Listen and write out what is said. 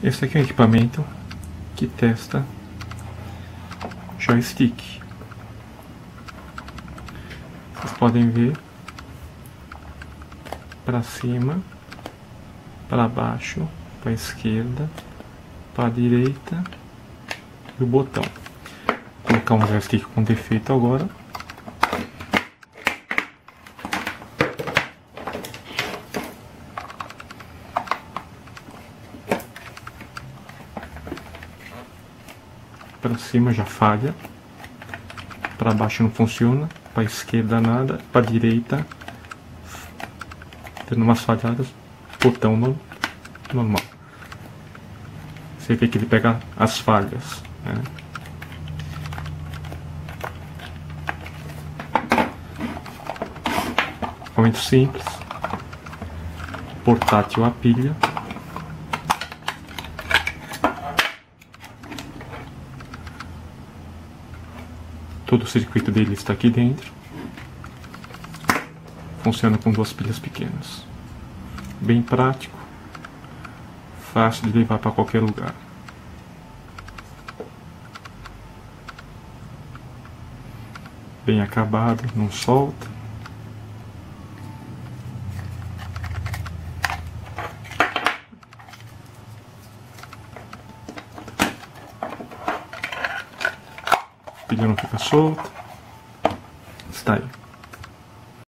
Esse aqui é um equipamento que testa joystick. Vocês podem ver para cima, para baixo, para a esquerda, para a direita e o botão. Vou colocar um joystick com defeito agora. Para cima já falha, para baixo não funciona, para a esquerda nada, para a direita tendo umas falhadas, botão normal. Você vê que ele pega as falhas, né? Muito simples, portátil a pilha. Todo o circuito dele está aqui dentro. Funciona com 2 pilhas pequenas. Bem prático. Fácil de levar para qualquer lugar. Bem acabado, não solta. A pilha não fica solta. Está aí.